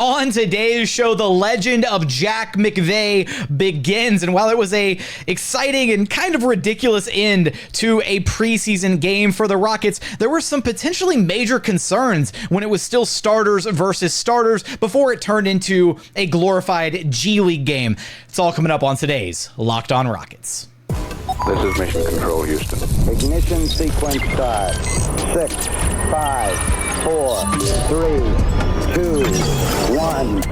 On today's show, the legend of Jack McVeigh begins, and while it was a exciting and kind of ridiculous end to a preseason game for the Rockets, there were some potentially major concerns when it was still starters versus starters before it turned into a glorified G League game. It's all coming up on today's Locked On Rockets. This is Mission Control, Houston. Ignition sequence start. 6, 5, 4, 3, 2, 1.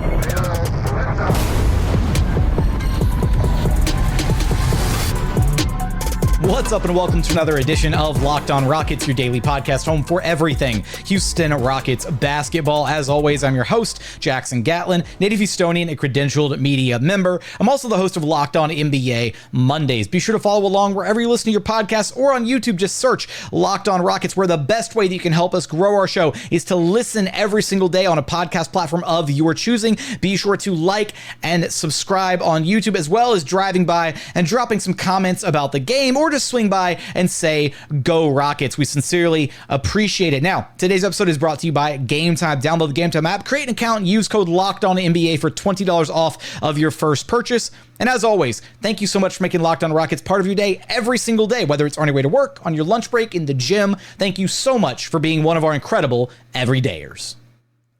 What's up and welcome to another edition of Locked On Rockets, your daily podcast home for everything Houston Rockets basketball. As always, I'm your host, Jackson Gatlin, native Houstonian and credentialed media member. I'm also the host of Locked On NBA Mondays. Be sure to follow along wherever you listen to your podcasts or on YouTube. Just search Locked On Rockets, where the best way that you can help us grow our show is to listen every single day on a podcast platform of your choosing. Be sure to like and subscribe on YouTube, as well as driving by and dropping some comments about the game, or just swing by and say, go Rockets. We sincerely appreciate it. Now, today's episode is brought to you by Game Time. Download the Game Time app, create an account, and use code LOCKEDONNBA for $20 off of your first purchase. And as always, thank you so much for making Locked On Rockets part of your day every single day, whether it's on your way to work, on your lunch break, in the gym. Thank you so much for being one of our incredible everydayers.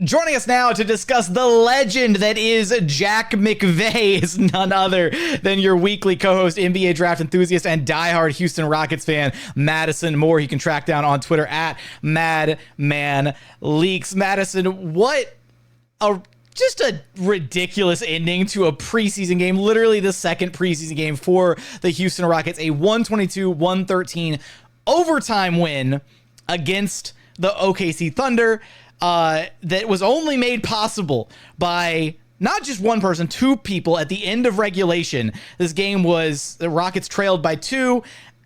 Joining us now to discuss the legend that is Jack McVeigh is none other than your weekly co-host, NBA draft enthusiast, and diehard Houston Rockets fan, Madison Moore. You can track down on Twitter at MadmanLeaks. Madison, just a ridiculous ending to a preseason game, literally the second preseason game for the Houston Rockets, a 122-113 overtime win against the OKC Thunder. That was only made possible by not just one person, two people at the end of regulation. This game was, the Rockets trailed by 2.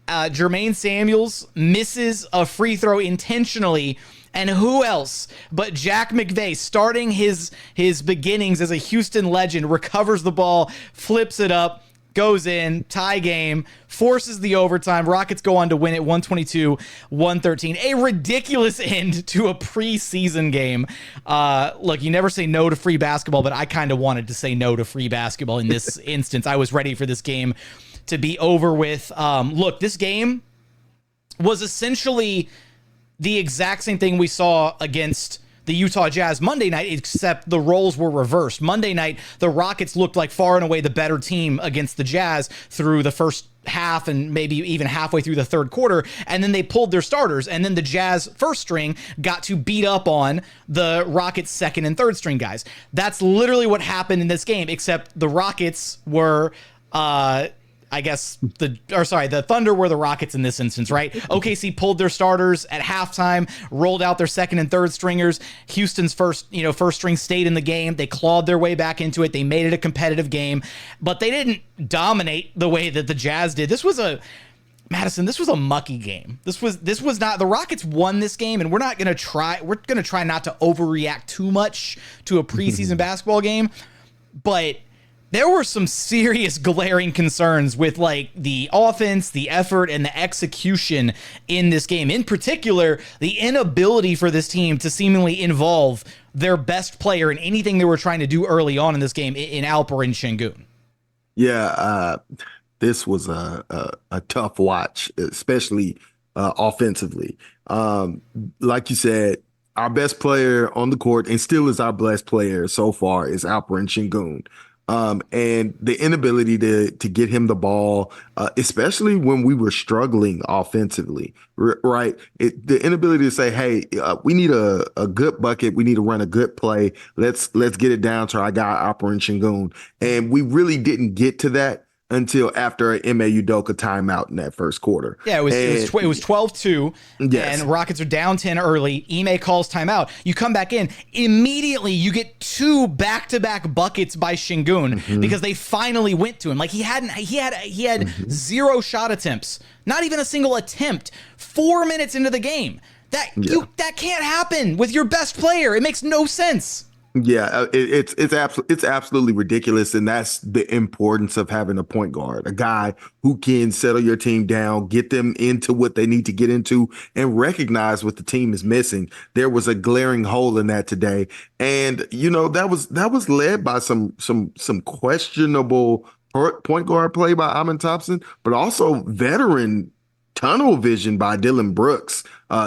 Jermaine Samuels misses a free throw intentionally. And who else but Jack McVeigh, starting his beginnings as a Houston legend, recovers the ball, flips it up, goes in, tie game, forces the overtime. Rockets go on to win it 122-113. A ridiculous end to a preseason game. Look, you never say no to free basketball, but I kind of wanted to say no to free basketball in this instance. I was ready for this game to be over with. Look, this game was essentially the exact same thing we saw against the Utah Jazz Monday night, except the roles were reversed. Monday night, the Rockets looked like far and away the better team against the Jazz through the first half and maybe even halfway through the third quarter, and then they pulled their starters, and then the Jazz first string got to beat up on the Rockets second and third string guys. That's literally what happened in this game, except the Rockets were the Thunder were the Rockets in this instance, right? OKC pulled their starters at halftime, rolled out their second and third stringers. Houston's first string stayed in the game. They clawed their way back into it. They made it a competitive game, but they didn't dominate the way that the Jazz did. This was a mucky game. This was not, the Rockets won this game, and we're going to try not to overreact too much to a preseason basketball game, but there were some serious glaring concerns with the offense, the effort, and the execution in this game. In particular, the inability for this team to seemingly involve their best player in anything they were trying to do early on in this game, in Alperen Sengun. Yeah, this was a tough watch, especially offensively. Like you said, our best player on the court, and still is our best player so far, is Alperen Sengun. And the inability to get him the ball, especially when we were struggling offensively, right? The inability to say, hey, we need a good bucket. We need to run a good play. Let's get it down to our guy, Alperen Sengun. And we really didn't get to that until after an Ime Udoka timeout in that first quarter. Yeah, it was 12-2, yes. And Rockets are down 10 early. Ime calls timeout. You come back in. Immediately, you get 2 back-to-back buckets by Sengun because they finally went to him. He had 0 shot attempts, not even a single attempt, 4 minutes into the game. That can't happen with your best player. It makes no sense. Yeah, it's absolutely ridiculous, and that's the importance of having a point guard, a guy who can settle your team down, get them into what they need to get into, and recognize what the team is missing. There was a glaring hole in that today, and that was led by some questionable point guard play by Thompson, but also veteran tunnel vision by Dillon Brooks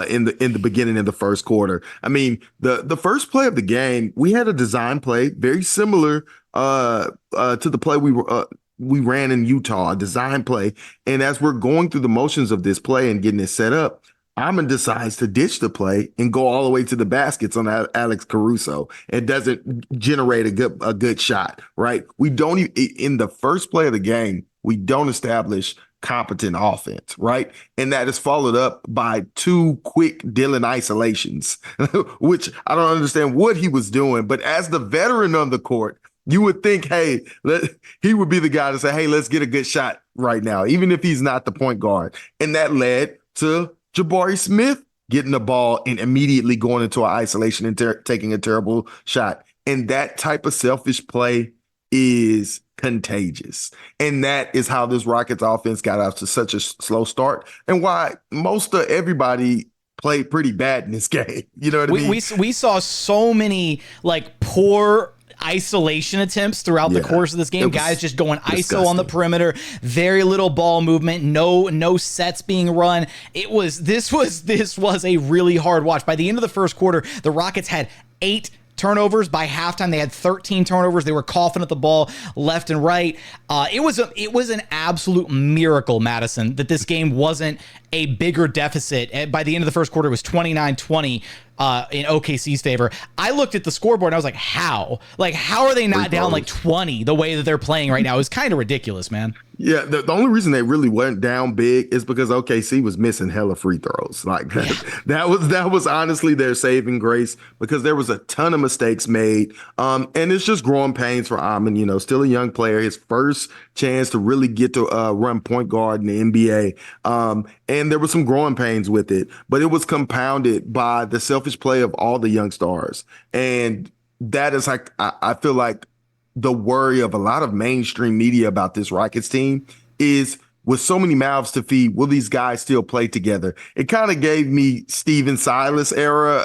in the beginning of the first quarter. I mean, the first play of the game, we had a design play very similar to the play we ran in Utah, a design play. And as we're going through the motions of this play and getting it set up, Amon decides to ditch the play and go all the way to the baskets on Alex Caruso. It doesn't generate a good shot, right? We don't in the first play of the game, we don't establish competent offense, right? And that is followed up by 2 quick Dillon isolations, which I don't understand what he was doing. But as the veteran on the court, you would think, hey, he would be the guy to say, hey, let's get a good shot right now, even if he's not the point guard. And that led to Jabari Smith getting the ball and immediately going into an isolation and taking a terrible shot. And that type of selfish play is contagious. And that is how this Rockets offense got out to such a slow start and why most of everybody played pretty bad in this game. You know what I mean? We saw so many poor isolation attempts throughout the course of this game. Guys just going disgusting. ISO on the perimeter, very little ball movement, no sets being run. This was a really hard watch. By the end of the first quarter, the Rockets had 8 turnovers. By halftime, they had 13 turnovers. They were coughing at the ball left and right. It was an absolute miracle, Madison, that this game wasn't a bigger deficit. By the end of the first quarter, it was 29-20 in OKC's favor. I looked at the scoreboard and I was like, how? How are they not down 20 the way that they're playing right now? It was kind of ridiculous, man. Yeah, the only reason they really went down big is because OKC was missing hella free throws. That was honestly their saving grace because there was a ton of mistakes made. And it's just growing pains for Amon, still a young player, his first chance to really get to run point guard in the NBA. And there were some growing pains with it, but it was compounded by the selfish play of all the young stars. And that is I feel like the worry of a lot of mainstream media about this Rockets team is with so many mouths to feed, will these guys still play together? It kind of gave me Steven Silas era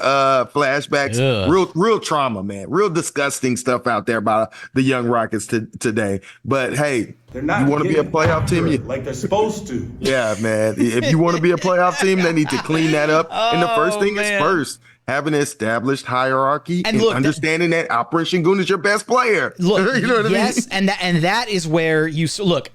flashbacks. Yeah. Real trauma, man. Real disgusting stuff out there by the young Rockets today. But hey, you want to be a playoff team? Like they're supposed to. Yeah, man. If you want to be a playoff team, they need to clean that up. And the first thing is first. Having an established hierarchy and understanding that Alperen Sengun is your best player. Look, you know what I mean? And that is where you look.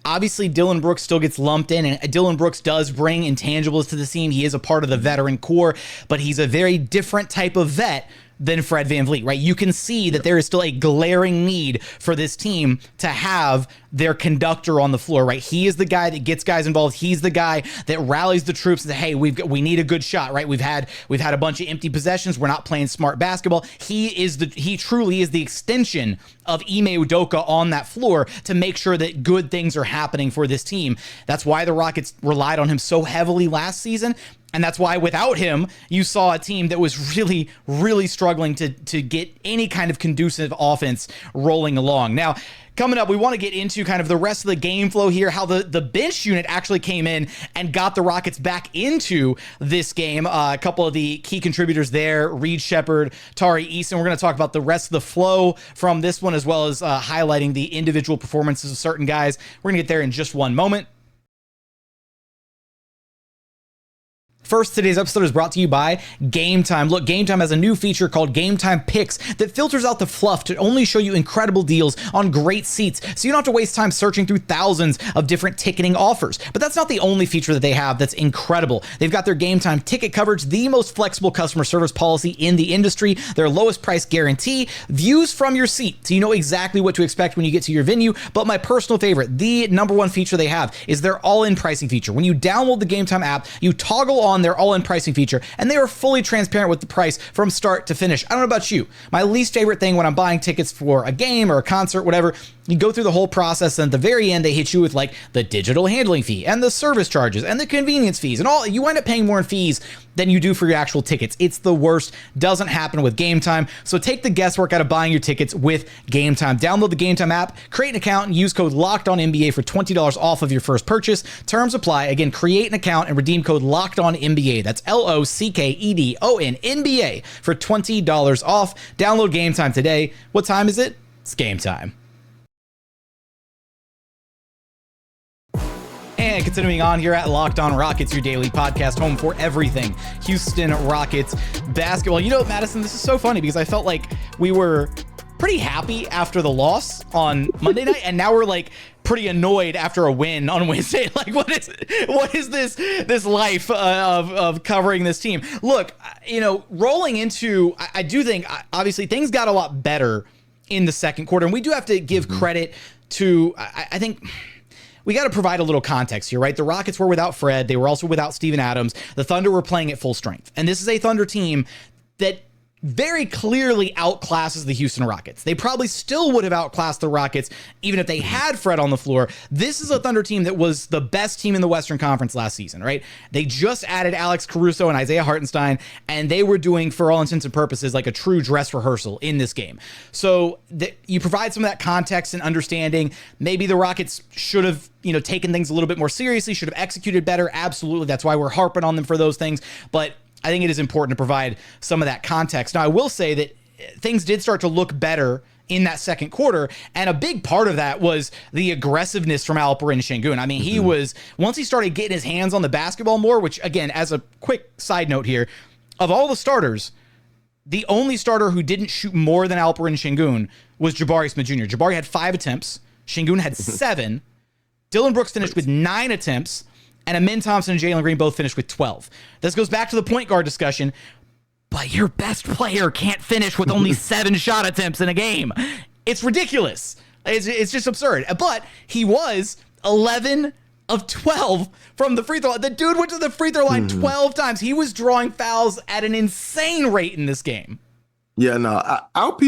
Obviously, Dillon Brooks still gets lumped in, and Dillon Brooks does bring intangibles to the team. He is a part of the veteran core, but he's a very different type of vet than Fred VanVleet, right? You can see that there is still a glaring need for this team to have their conductor on the floor, right? He is the guy that gets guys involved. He's the guy that rallies the troops and says, hey, we need a good shot, right? We've had a bunch of empty possessions. We're not playing smart basketball. He truly is the extension of Ime Udoka on that floor to make sure that good things are happening for this team. That's why the Rockets relied on him so heavily last season. And that's why without him, you saw a team that was really, really struggling to get any kind of conducive offense rolling along. Now, coming up, we want to get into kind of the rest of the game flow here, how the bench unit actually came in and got the Rockets back into this game. A couple of the key contributors there, Reed Sheppard, Tari Eason. We're going to talk about the rest of the flow from this one, as well as highlighting the individual performances of certain guys. We're going to get there in just one moment. First, today's episode is brought to you by Game Time. Look, Game Time has a new feature called Game Time Picks that filters out the fluff to only show you incredible deals on great seats, so you don't have to waste time searching through thousands of different ticketing offers. But that's not the only feature that they have that's incredible. They've got their Game Time ticket coverage, the most flexible customer service policy in the industry, their lowest price guarantee, views from your seat, so you know exactly what to expect when you get to your venue. But my personal favorite, the number one feature they have, is their all-in pricing feature. When you download the Game Time app, you toggle on on their all-in pricing feature, and they are fully transparent with the price from start to finish. I don't know about you. My least favorite thing when I'm buying tickets for a game or a concert, whatever, you go through the whole process, and at the very end, they hit you with like the digital handling fee and the service charges and the convenience fees and all. You wind up paying more in fees than you do for your actual tickets. It's the worst. Doesn't happen with Game Time. So take the guesswork out of buying your tickets with Game Time. Download the Game Time app, create an account, and use code LOCKEDONNBA for $20 off of your first purchase. Terms apply. Again, create an account and redeem code LOCKEDONNBA. That's LOCKEDONNBA for $20 off. Download Game Time today. What time is it? It's game time. And continuing on here at Locked On Rockets, your daily podcast, home for everything Houston Rockets basketball. You know, Madison, this is so funny because I felt like we were pretty happy after the loss on Monday night, and now we're like pretty annoyed after a win on Wednesday. Like, what is this life of covering this team? Look, you know, rolling into, I do think obviously things got a lot better in the second quarter, and we do have to give credit to, I think, we got to provide a little context here, right? The Rockets were without Fred. They were also without Steven Adams. The Thunder were playing at full strength. And this is a Thunder team that very clearly outclasses the Houston Rockets. They probably still would have outclassed the Rockets even if they had Fred on the floor. This is a Thunder team that was the best team in the Western Conference last season, right? They just added Alex Caruso and Isaiah Hartenstein, and they were doing, for all intents and purposes, like a true dress rehearsal in this game. So you provide some of that context and understanding. Maybe the Rockets should have, you know, taken things a little bit more seriously, should have executed better. Absolutely. That's why we're harping on them for those things. But I think it is important to provide some of that context. Now, I will say that things did start to look better in that second quarter, and a big part of that was the aggressiveness from Alperen Sengun. I mean, he was, once he started getting his hands on the basketball more, which, again, as a quick side note here, of all the starters, the only starter who didn't shoot more than Alperen Sengun was Jabari Smith Jr. Jabari had 5 attempts. Sengun had 7. Dillon Brooks finished with 9 attempts. And Amin Thompson and Jalen Green both finished with 12. This goes back to the point guard discussion, but your best player can't finish with only 7 shot attempts in a game. It's ridiculous. It's just absurd. But he was 11 of 12 from the free throw line. The dude went to the free throw line 12 times. He was drawing fouls at an insane rate in this game. Yeah, no, Alp,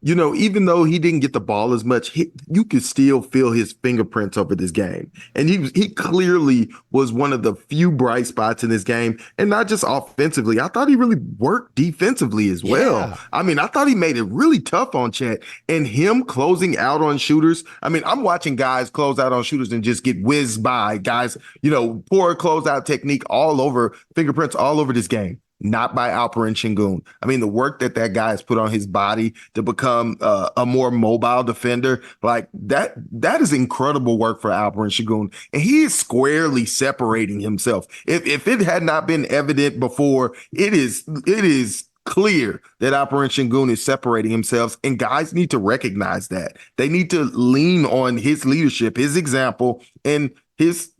you know, even though he didn't get the ball as much, you could still feel his fingerprints over this game. And he clearly was one of the few bright spots in this game. And not just offensively. I thought he really worked defensively as well. Yeah. I mean, I thought he made it really tough on Chet. And him closing out on shooters. I mean, I'm watching guys close out on shooters and just get whizzed by. Guys, you know, poor closeout technique all over, fingerprints all over this game. Not by Alperen Sengun. I mean, the work that guy has put on his body to become a more mobile defender, like that is incredible work for Alperen Sengun. And he is squarely separating himself. If it had not been evident before, it is clear that Alperen Sengun is separating himself, and guys need to recognize that. They need to lean on his leadership, his example, and his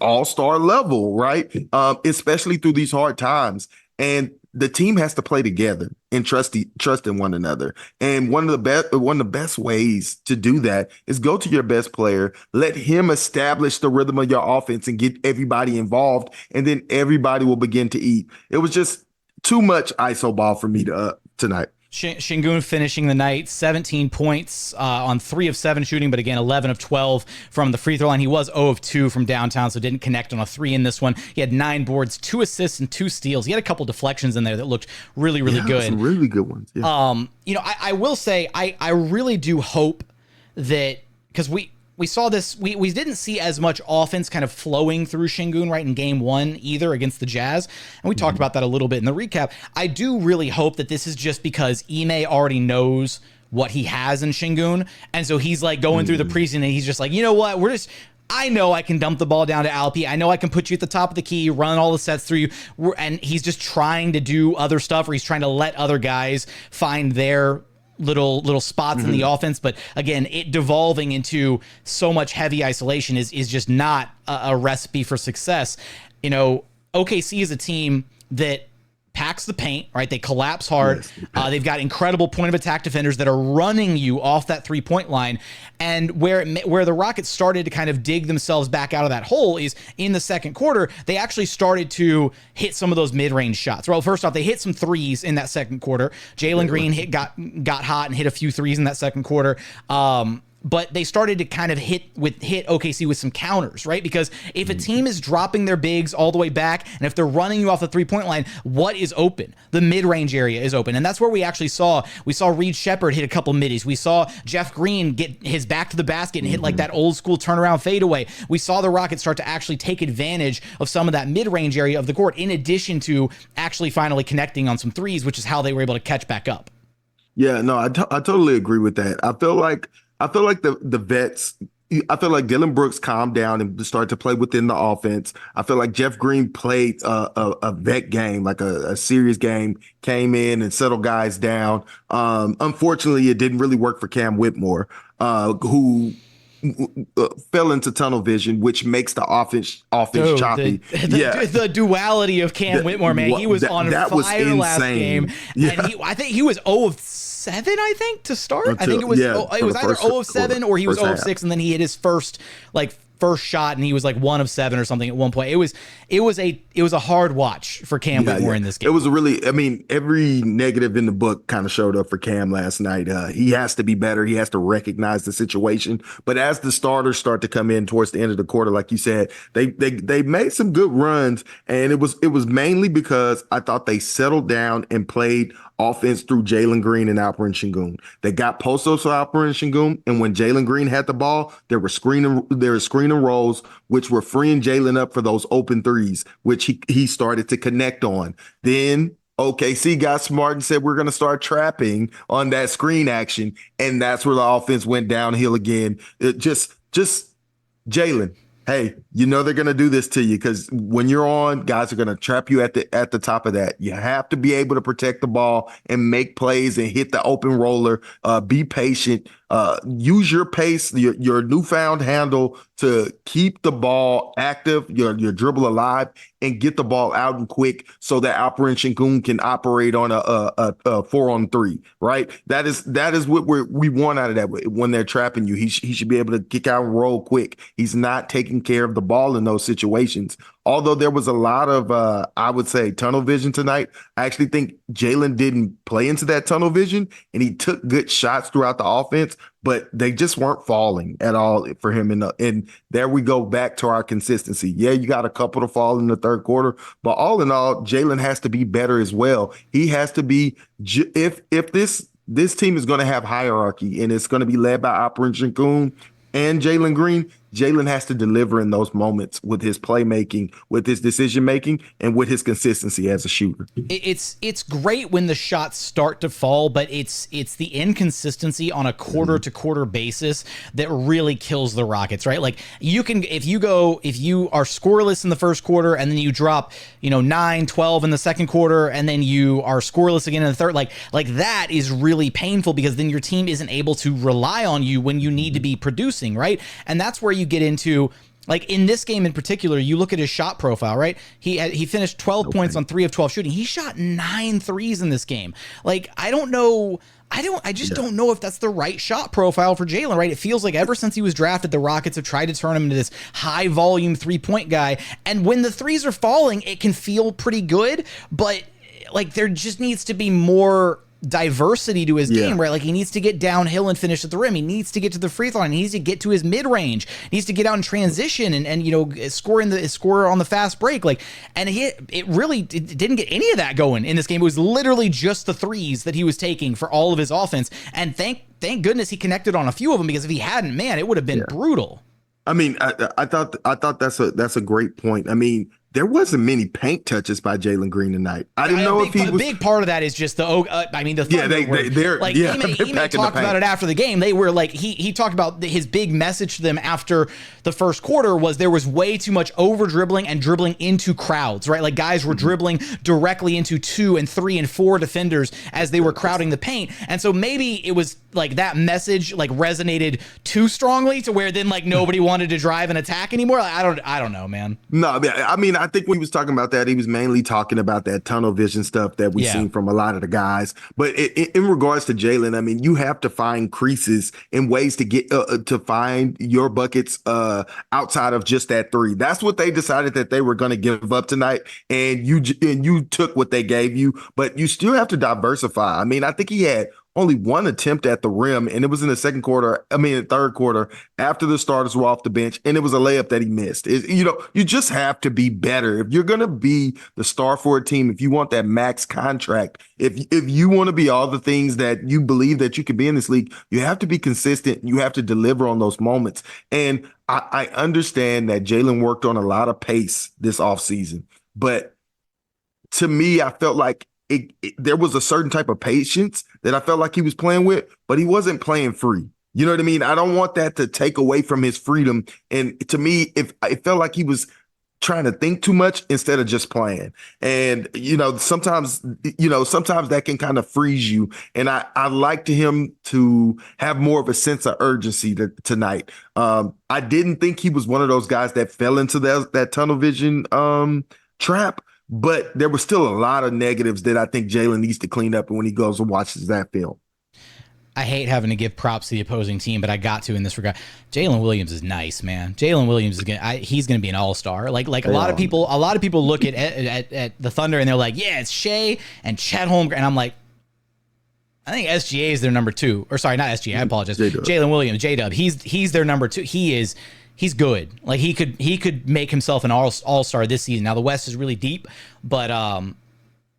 all-star level, right? Especially through these hard times. And the team has to play together and trust in one another. And one of the best ways to do that is go to your best player, let him establish the rhythm of your offense and get everybody involved, and then everybody will begin to eat. It was just too much ISO ball for me tonight. Sengun finishing the night, 17 points on 3 of 7 shooting, but again, 11 of 12 from the free throw line. He was 0 of 2 from downtown, so didn't connect on a 3 in this one. He had 9 boards, 2 assists, and 2 steals. He had a couple deflections in there that looked really, really good. Some really good ones. Yeah. You know, I will say, I really do hope that, because we saw this, we didn't see as much offense kind of flowing through Sengun right in game 1 either against the Jazz. And we talked about that a little bit in the recap. I do really hope that this is just because Ime already knows what he has in Sengun. And so he's like going through the preseason and he's just like, you know what, I know I can dump the ball down to Alpi. I know I can put you at the top of the key, run all the sets through you. And he's just trying to do other stuff, or he's trying to let other guys find their little spots in the offense. But again, it devolving into so much heavy isolation is just not a recipe for success. You know, OKC is a team that packs the paint, right? They collapse hard. Yes. They've got incredible point of attack defenders that are running you off that 3-point line. And where the Rockets started to kind of dig themselves back out of that hole is in the second quarter. They actually started to hit some of those mid-range shots. Well, first off, they hit some threes in that second quarter. Jalen Green got hot and hit a few threes in that second quarter. But they started to kind of hit OKC with some counters, right? Because if a team is dropping their bigs all the way back, and if they're running you off the 3-point line, what is open? The mid-range area is open. And that's where we actually saw Reed Sheppard hit a couple middies. We saw Jeff Green get his back to the basket and hit like that old school turnaround fadeaway. We saw the Rockets start to actually take advantage of some of that mid-range area of the court, in addition to actually finally connecting on some threes, which is how they were able to catch back up. Yeah, no, I totally agree with that. I feel like the vets, I feel like Dillon Brooks calmed down and started to play within the offense. I feel like Jeff Green played a vet game, like a serious game, came in and settled guys down. Unfortunately, it didn't really work for Cam Whitmore, who fell into tunnel vision, which makes the offense choppy. The duality of Cam Whitmore, man. He was on fire last game. Yeah. And I think he was 0 of 7, I think, to start. I think it was either 0 of 7 or he was 0 of 6, and then he hit his first shot and he was like 1 of 7 or something at one point. It was a hard watch for Cam Whitmore in this game. It was every negative in the book kind of showed up for Cam last night. He has to be better. He has to recognize the situation. But as the starters start to come in towards the end of the quarter, like you said, they made some good runs, and it was mainly because I thought they settled down and played offense through Jalen Green and Alperen Sengun. They got post-ups for Alperen Sengun, and when Jalen Green had the ball, there were screening rolls, which were freeing Jalen up for those open threes, which he started to connect on. Then OKC got smart and said, we're going to start trapping on that screen action, and that's where the offense went downhill again. Just Jalen. Hey, you know they're going to do this to you, because when you're on, guys are going to trap you at the top of that. You have to be able to protect the ball and make plays and hit the open roller. Be patient. Use your pace, your newfound handle to keep the ball active, your dribble alive, and get the ball out and quick so that Alperen Sengun can operate on a 4-on-3, right? That is what we want out of that. When they're trapping you, he should be able to kick out and roll quick. He's not taking care of the ball in those situations. Although there was a lot of, I would say, tunnel vision tonight, I actually think Jalen didn't play into that tunnel vision, and he took good shots throughout the offense, but they just weren't falling at all for him. And there we go back to our consistency. Yeah, you got a couple to fall in the third quarter, but all in all, Jalen has to be better as well. He has to be, if this team is going to have hierarchy and it's going to be led by Alperen Sengun and Jalen Green, Jalen has to deliver in those moments with his playmaking, with his decision-making, and with his consistency as a shooter. It's great when the shots start to fall, but it's the inconsistency on a quarter-to-quarter basis that really kills the Rockets, right? Like, you can, if you are scoreless in the first quarter and then you drop, 9, 12 in the second quarter, and then you are scoreless again in the third, like that is really painful, because then your team isn't able to rely on you when you need to be producing, right? And that's where you get into, like, in this game in particular, you look at his shot profile, right? He finished 12 points on 3 of 12 shooting. He shot 9 threes in this game. Like, I don't know if that's the right shot profile for Jalen, right? It feels like ever since he was drafted, the Rockets have tried to turn him into this high volume 3-point guy. And when the threes are falling, it can feel pretty good, but like, there just needs to be more diversity to his game, right? Like, he needs to get downhill and finish at the rim. He needs to get to the free throw line. He needs to get to his mid range. He needs to get out in transition and score on the fast break. Like, and it really didn't get any of that going in this game. It was literally just the threes that he was taking for all of his offense. And thank goodness he connected on a few of them, because if he hadn't, man, it would have been brutal. I mean, I thought that's a great point. I mean, there wasn't many paint touches by Jalen Green tonight. I didn't know if he was. A big part of that is just the Thunder. They're like, Ime talked about it after the game. They were like, he talked about his big message to them after the first quarter was there was way too much over dribbling and dribbling into crowds, right? Like, guys were dribbling directly into 2 and 3 and 4 defenders as they were crowding the paint. And so maybe it was like that message like resonated too strongly to where then like nobody wanted to drive and attack anymore. Like, I don't know, man. No, I mean, I think when he was talking about that, he was mainly talking about that tunnel vision stuff that we've seen from a lot of the guys. But in regards to Jalen, I mean, you have to find creases and ways to get to find your buckets outside of just that three. That's what they decided that they were going to give up tonight, and you took what they gave you. But you still have to diversify. I mean, I think he had only one attempt at the rim, and it was in the third quarter after the starters were off the bench, and it was a layup that he missed. You just have to be better. If you're going to be the star for a team, if you want that max contract, if you want to be all the things that you believe that you could be in this league, you have to be consistent. You have to deliver on those moments. And I understand that Jalen worked on a lot of pace this offseason, but to me, I felt like there was a certain type of patience that I felt like he was playing with, but he wasn't playing free. You know what I mean? I don't want that to take away from his freedom. And to me, if it felt like he was trying to think too much instead of just playing. And, sometimes that can kind of freeze you. And I like him to have more of a sense of urgency tonight. I didn't think he was one of those guys that fell into that tunnel vision trap. But there was still a lot of negatives that I think Jalen needs to clean up when he goes and watches that film. I hate having to give props to the opposing team, but I got to in this regard. Jalen Williams is nice, man. Jalen Williams he's gonna be an all-star. Like a lot of people look at the Thunder and they're like, yeah, it's Shea and Chet Holmgren, and I'm like, I think SGA is their number 2. Or sorry, not SGA. I apologize. Jalen Williams, J-Dub. He's their number 2. He's good. Like he could make himself an all-star this season. Now the West is really deep, but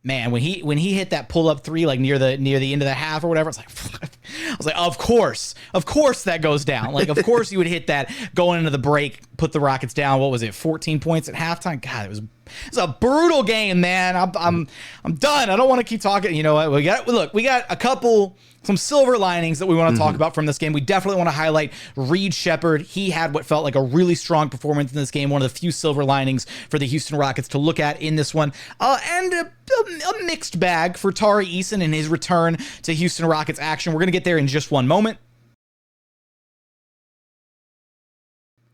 man, when he hit that pull-up three like near the end of the half or whatever, it's like I was like, of course that goes down. Like of course you would hit that going into the break, put the Rockets down. What was it? 14 points at halftime. God, it was a brutal game, man. I'm done. I don't want to keep talking. You know what? We got some silver linings that we want to talk about from this game. We definitely want to highlight Reed Sheppard. He had what felt like a really strong performance in this game. One of the few silver linings for the Houston Rockets to look at in this one. And a mixed bag for Tari Eason in his return to Houston Rockets action. We're going to get there in just one moment.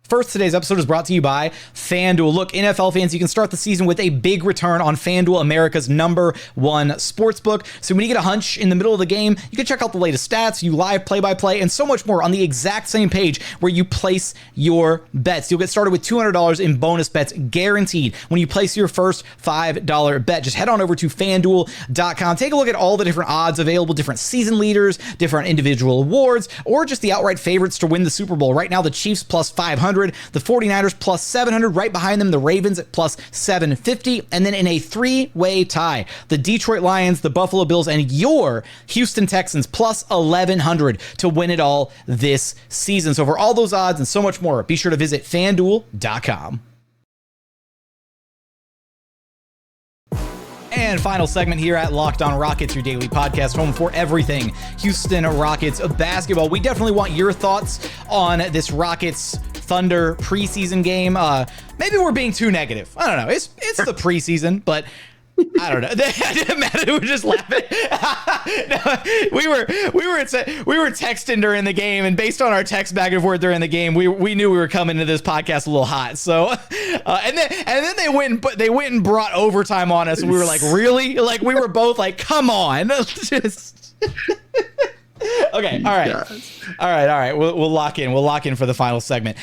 First, today's episode is brought to you by FanDuel. Look, NFL fans, you can start the season with a big return on FanDuel, America's #1 sportsbook. So when you get a hunch in the middle of the game, you can check out the latest stats, you live play-by-play, and so much more on the exact same page where you place your bets. You'll get started with $200 in bonus bets guaranteed when you place your first $5 bet. Just head on over to FanDuel.com. Take a look at all the different odds available, different season leaders, different individual awards, or just the outright favorites to win the Super Bowl. Right now, the Chiefs plus 500. The 49ers plus 700, right behind them, the Ravens at plus 750, and then in a three-way tie, the Detroit Lions, the Buffalo Bills, and your Houston Texans plus 1,100 to win it all this season. So for all those odds and so much more, be sure to visit FanDuel.com. And final segment here at Locked On Rockets, your daily podcast, home for everything Houston Rockets basketball. We definitely want your thoughts on this Rockets Thunder preseason game. Maybe we're being too negative. I don't know. It's the preseason, but I don't know. It didn't matter. We were just laughing. No, we were texting during the game, and based on our text back and forth during the game, we knew we were coming to this podcast a little hot. So, and then they went and brought overtime on us, and we were like, really? Like we were both like, come on, just. Okay. All right. We'll lock in. We'll lock in for the final segment.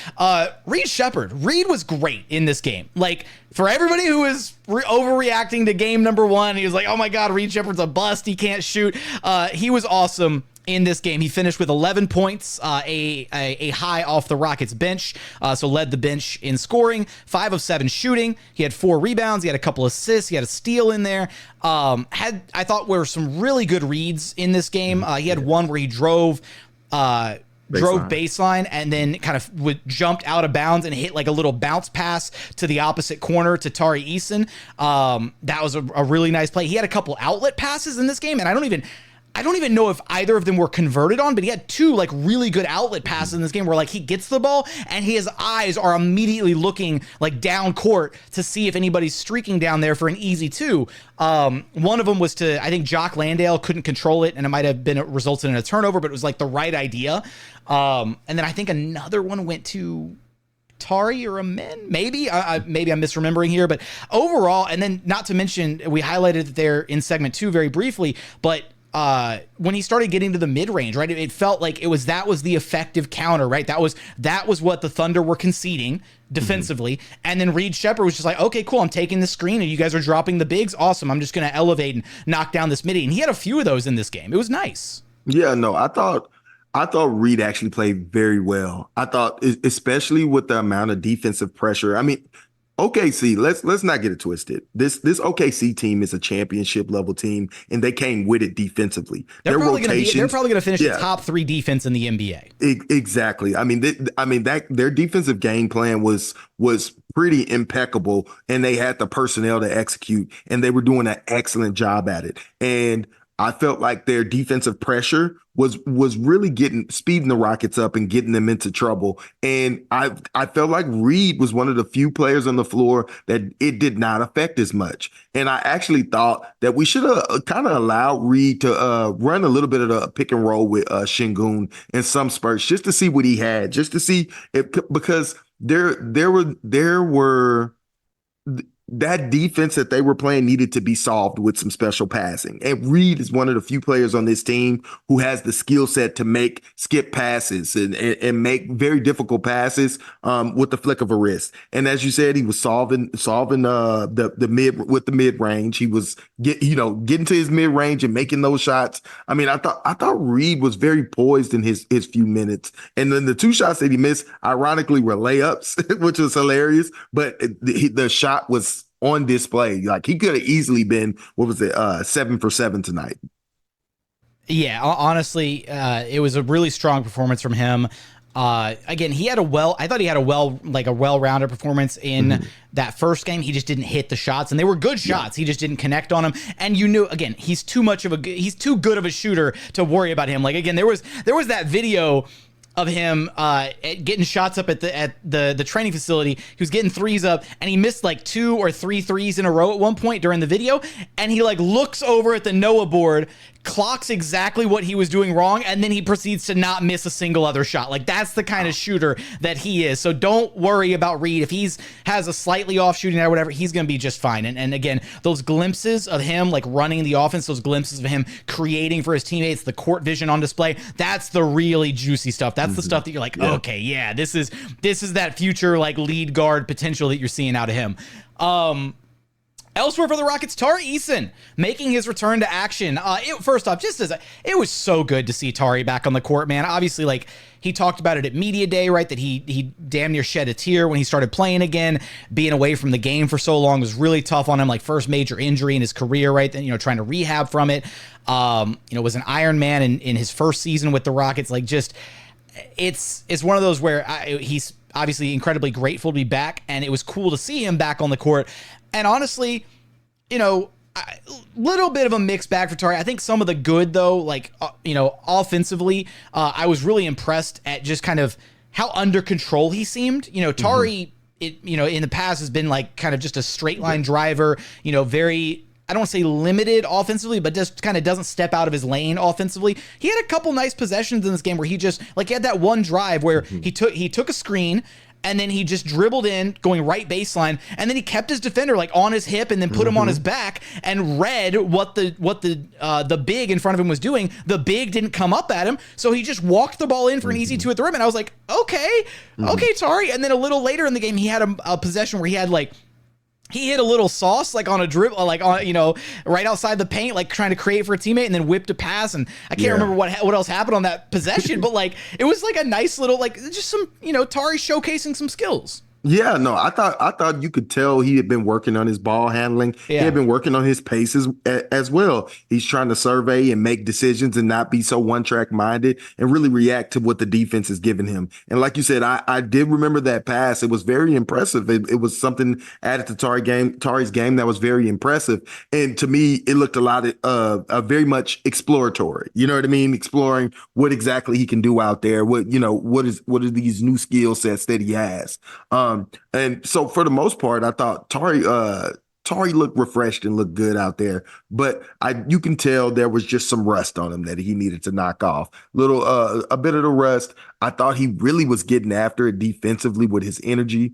Reed Sheppard. Reed was great in this game. Like for everybody who was overreacting to game number 1, he was like, oh my God, Reed Sheppard's a bust. He can't shoot. He was awesome in this game. He finished with 11 points, a high off the Rockets bench, so led the bench in scoring, 5 of 7 shooting. He had 4 rebounds. He had a couple assists. He had a steal in there. I thought were some really good reads in this game. He had one where he drove baseline and then kind of jumped out of bounds and hit like a little bounce pass to the opposite corner to Tari Eason. That was a really nice play. He had a couple outlet passes in this game, and I don't even know if either of them were converted on, but he had 2 like really good outlet passes in this game where like he gets the ball and his eyes are immediately looking like down court to see if anybody's streaking down there for an easy 2. One of them was to, I think Jock Landale couldn't control it and it might have been resulted in a turnover, but it was like the right idea. And then I think another one went to Tari or Amen, maybe maybe I'm misremembering here, but overall, and then not to mention, we highlighted it there in segment 2 very briefly, but when he started getting to the mid-range, right, it felt like that was the effective counter, right? That was what the Thunder were conceding defensively. And then Sheppard was just like, okay, cool, I'm taking the screen and you guys are dropping the bigs. Awesome. I'm just going to elevate and knock down this midi. And he had a few of those in this game. It was nice. Yeah, no, I thought Reed actually played very well. I thought, especially with the amount of defensive pressure. I mean, OKC, let's not get it twisted. This OKC team is a championship level team, and they came with it defensively. They're probably going to finish the top 3 defense in the NBA. Exactly. I mean, their defensive game plan was pretty impeccable, and they had the personnel to execute, and they were doing an excellent job at it. And I felt like their defensive pressure was really speeding the Rockets up and getting them into trouble. And I felt like Reed was one of the few players on the floor that it did not affect as much. And I actually thought that we should have kind of allowed Reed to run a little bit of the pick and roll with Sengun in some spurts, just to see what he had, just to see if, because there were that defense that they were playing needed to be solved with some special passing. And Reed is one of the few players on this team who has the skill set to make skip passes and make very difficult passes with the flick of a wrist. And as you said, he was solving the mid range. He was getting to his mid range and making those shots. I mean, I thought Reed was very poised in his few minutes. And then the 2 shots that he missed, ironically, were layups, which was hilarious. But the shot was on display. Like, he could have easily been, 7 for 7 tonight. Yeah, honestly, it was a really strong performance from him. Again, I thought he had a well-rounded performance in that first game. He just didn't hit the shots, and they were good shots. He just didn't connect on them. And again, he's too good of a shooter to worry about him. Like, again, there was that video of him getting shots up at the training facility. He was getting threes up, and he missed like 2 or 3 threes in a row at one point during the video. And he like looks over at the Noah board, clocks exactly what he was doing wrong, and then he proceeds to not miss a single other shot. Like, that's the kind of shooter that he is. So don't worry about Reed. If he's has a slightly off shooting or whatever, he's going to be just fine. And again, those glimpses of him like running the offense, those glimpses of him creating for his teammates, the court vision on display, that's the really juicy stuff. That's the stuff that you're like, okay, yeah, this is that future like lead guard potential that you're seeing out of him. Elsewhere for the Rockets, Tari Eason making his return to action. First off, it was so good to see Tari back on the court, man. Obviously, like, he talked about it at media day, right? That he damn near shed a tear when he started playing again. Being away from the game for so long was really tough on him. Like, first major injury in his career, right? Then, trying to rehab from it. Was an Iron Man in his first season with the Rockets. Like, just it's one of those where he's obviously incredibly grateful to be back, and it was cool to see him back on the court. And honestly, little bit of a mixed bag for Tari. I think some of the good, though, like, offensively, I was really impressed at just kind of how under control he seemed. Tari, in the past has been like kind of just a straight line driver, very, I don't want to say limited offensively, but just kind of doesn't step out of his lane offensively. He had a couple nice possessions in this game where he had that one drive where he took a screen, and then he just dribbled in, going right baseline, and then he kept his defender like on his hip, and then put him on his back, and read what the big in front of him was doing. The big didn't come up at him, so he just walked the ball in for an easy 2 at the rim. And I was like, okay, Tari. And then a little later in the game, he had a possession where he hit a little sauce, like on a dribble, like on, right outside the paint, like trying to create for a teammate, and then whipped a pass. And I can't remember what else happened on that possession, but like, it was like a nice little, like, just some, Tari showcasing some skills. Yeah, no, I thought you could tell he had been working on his ball handling. Yeah. He had been working on his paces as well. He's trying to survey and make decisions and not be so one-track minded and really react to what the defense is giving him. And like you said, I did remember that pass. It was very impressive. It was something added to Tari's game that was very impressive. And to me, it looked a lot of very much exploratory. You know what I mean? Exploring what exactly he can do out there. What are these new skill sets that he has. And so for the most part, I thought Tari Tari looked refreshed and looked good out there, but you can tell there was just some rust on him that he needed to knock off. A bit of the rust. I thought he really was getting after it defensively with his energy.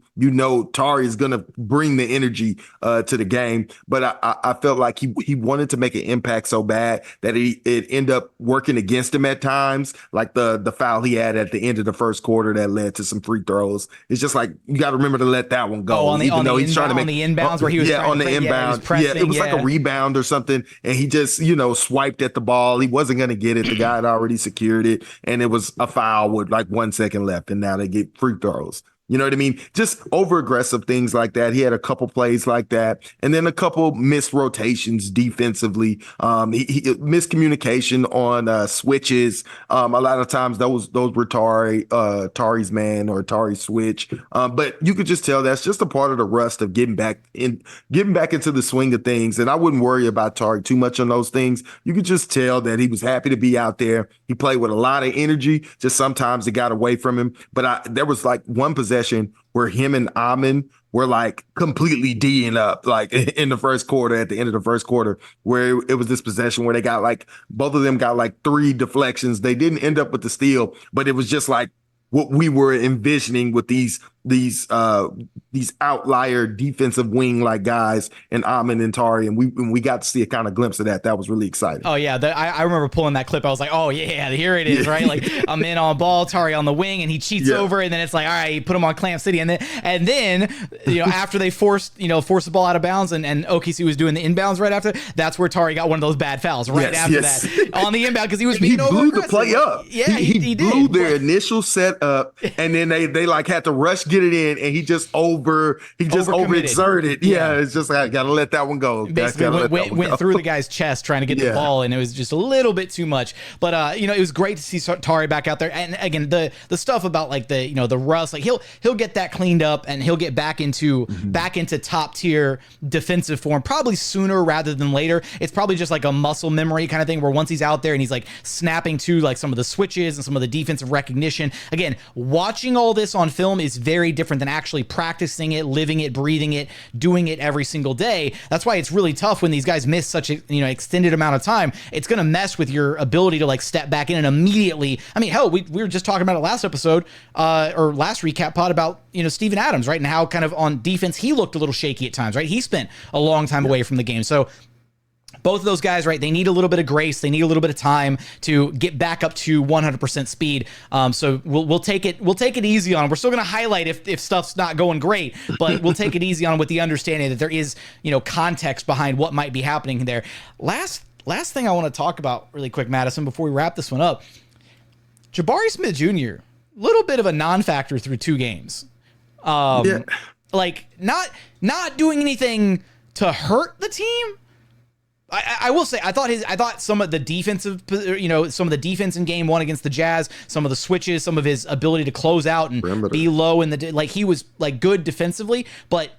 Tari is going to bring the energy to the game, but I felt like he wanted to make an impact so bad that it ended up working against him at times, like the foul he had at the end of the first quarter that led to some free throws. It's just like you got to remember to let that one go. On the inbounds where he was on the inbound. It was like a rebound or something, and he just swiped at the ball. He wasn't going to get it. The guy had already secured it, and it was a foul with like 1 second left, and now they get free throws. You know what I mean? Just over aggressive things like that. He had a couple plays like that, and then a couple missed rotations defensively. He miscommunication on switches. A lot of times those were Tari's man or Tari's switch. But you could just tell that's just a part of the rust of getting back into the swing of things. And I wouldn't worry about Tari too much on those things. You could just tell that he was happy to be out there. He played with a lot of energy. Just sometimes it got away from him. But there was like one possession where him and Amin were like completely D'ing up, like in the first quarter, at the end of the first quarter, where it was this possession where both of them got like 3 deflections. They didn't end up with the steal, but it was just like what we were envisioning with these outlier defensive wing like guys and Amin and Tari, and we got to see a kind of glimpse of that. That was really exciting. Oh yeah, I remember pulling that clip. I was like, oh yeah, here it is, right? Like Amin on ball, Tari on the wing, and he cheats over, and then it's like, all right, you put him on Clamp City, and then after they forced the ball out of bounds, and OKC was doing the inbounds right after, that's where Tari got one of those bad fouls that on the inbound because he was being he blew the play up. Yeah, he blew did. their initial set up, and then they like had to rush get it in, and he just overexerted. Yeah, it's just like, gotta let that one go. Basically went through the guy's chest trying to get the ball, and it was just a little bit too much. But it was great to see Tari back out there. And again, the stuff about like the rust, like he'll get that cleaned up, and he'll get back into top tier defensive form probably sooner rather than later. It's probably just like a muscle memory kind of thing where once he's out there and he's like snapping to like some of the switches and some of the defensive recognition. Again, watching all this on film is very different than actually practicing it, living it, breathing it, doing it every single day. That's why it's really tough when these guys miss such a extended amount of time. It's going to mess with your ability to like step back in and immediately. I mean, hell, we were just talking about it last episode or last recap pod about Steven Adams, right, and how kind of on defense he looked a little shaky at times, right? He spent a long time away from the game, so. Both of those guys, right, they need a little bit of grace. They need a little bit of time to get back up to 100% speed. So we'll take it easy on them. We're still going to highlight if stuff's not going great, but we'll take it easy on them with the understanding that there is, context behind what might be happening there. Last thing I want to talk about really quick, Madison, before we wrap this one up. Jabari Smith Jr., little bit of a non-factor through 2 games. Like not doing anything to hurt the team. I will say I thought some of the defensive, some of the defense in game 1 against the Jazz, some of the switches, some of his ability to close out and be low in the he was like good defensively, but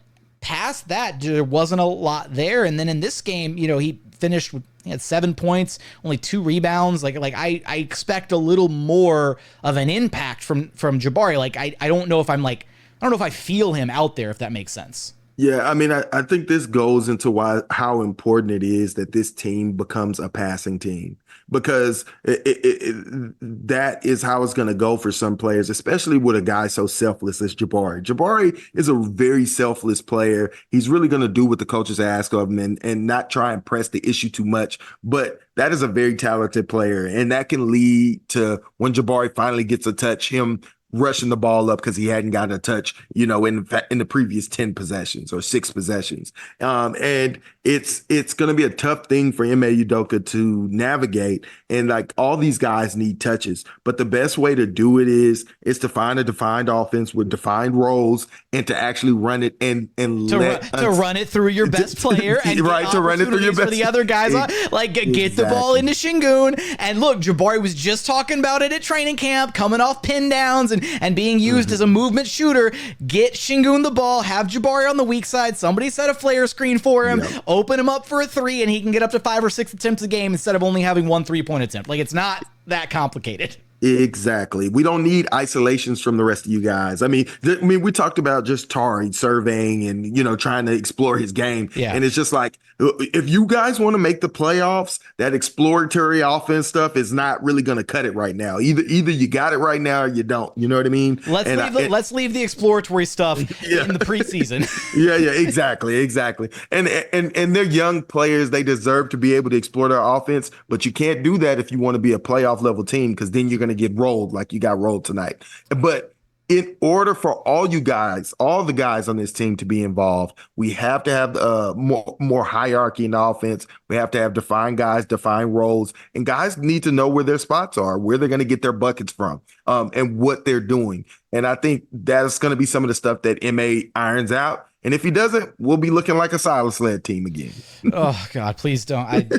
past that there wasn't a lot there. And then in this game, he finished with he had 7 points, only 2 rebounds. Like I expect a little more of an impact from Jabari. Like I don't know if I feel him out there, if that makes sense. Yeah, I mean, I think this goes into how important it is that this team becomes a passing team, because that is how it's going to go for some players, especially with a guy so selfless as Jabari. Jabari is a very selfless player. He's really going to do what the coaches ask of him and not try and press the issue too much. But that is a very talented player, and that can lead to, when Jabari finally gets a touch, him rushing the ball up because he hadn't gotten a touch, in the previous 10 possessions or 6 possessions. And it's going to be a tough thing for Ime Udoka to navigate. And like all these guys need touches, but the best way to do it is to find a defined offense with defined roles and to actually run it and run it through your best player and to run it through your best for the other guys. Get the ball into Sengun. And look, Jabari was just talking about it at training camp, coming off pin downs and being used as a movement shooter. Get Sengun the ball, have Jabari on the weak side. Somebody set a flare screen for him, open him up for a 3, and he can get up to 5 or 6 attempts a game instead of only having 1 3-point attempt. Like, it's not that complicated. Exactly. We don't need isolations from the rest of you guys. I mean, we talked about just Tari surveying and, trying to explore his game. Yeah. And it's just like, if you guys want to make the playoffs, that exploratory offense stuff is not really going to cut it right now. Either you got it right now or you don't. You know what I mean? Let's leave the exploratory stuff in the preseason. Yeah, exactly. And they're young players. They deserve to be able to explore their offense, but you can't do that if you want to be a playoff level team, because then you're going to get rolled like you got rolled tonight. But in order for all the guys on this team to be involved, we have to have more hierarchy in the offense. We have to have defined guys, defined roles, and guys need to know where their spots are, where they're going to get their buckets from, and what they're doing. And I think that's going to be some of the stuff that MA irons out. And if he doesn't, we'll be looking like a Silas-led team again. Oh God, please don't.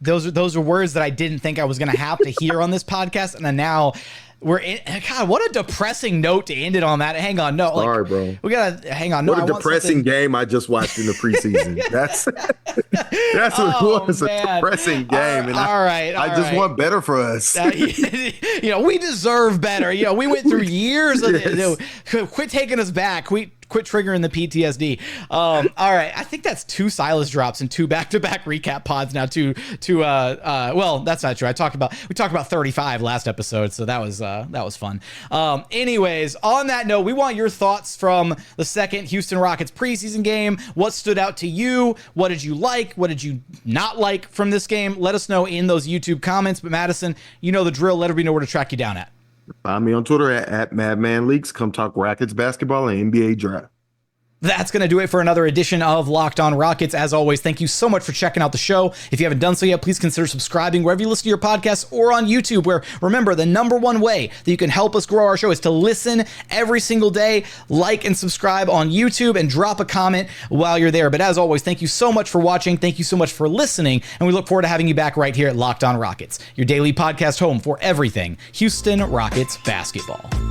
Those are words that I didn't think I was going to have to hear on this podcast, and then now we're in. God, what a depressing note to end it on. That. Hang on, no, sorry, bro. We gotta hang on. No, what a depressing game I just watched in the preseason. That's what it was. Man. A depressing game, and I just want better for us. We deserve better. We went through years of it. Quit taking us back. Quit triggering the PTSD. All right, I think that's 2 Silas drops and 2 back-to-back recap pods now. Well, that's not true. We talked about 35 last episode, so that was fun. Anyways, on that note, we want your thoughts from the second Houston Rockets preseason game. What stood out to you? What did you like? What did you not like from this game? Let us know in those YouTube comments. But Madison, you know the drill. Let everybody know where to track you down at. Find me on Twitter at MadmanLeaks. Come talk Rockets basketball and NBA draft. That's going to do it for another edition of Locked On Rockets. As always, thank you so much for checking out the show. If you haven't done so yet, please consider subscribing wherever you listen to your podcasts or on YouTube, where, remember, the number one way that you can help us grow our show is to listen every single day, like and subscribe on YouTube, and drop a comment while you're there. But as always, thank you so much for watching. Thank you so much for listening. And we look forward to having you back right here at Locked On Rockets, your daily podcast home for everything Houston Rockets basketball.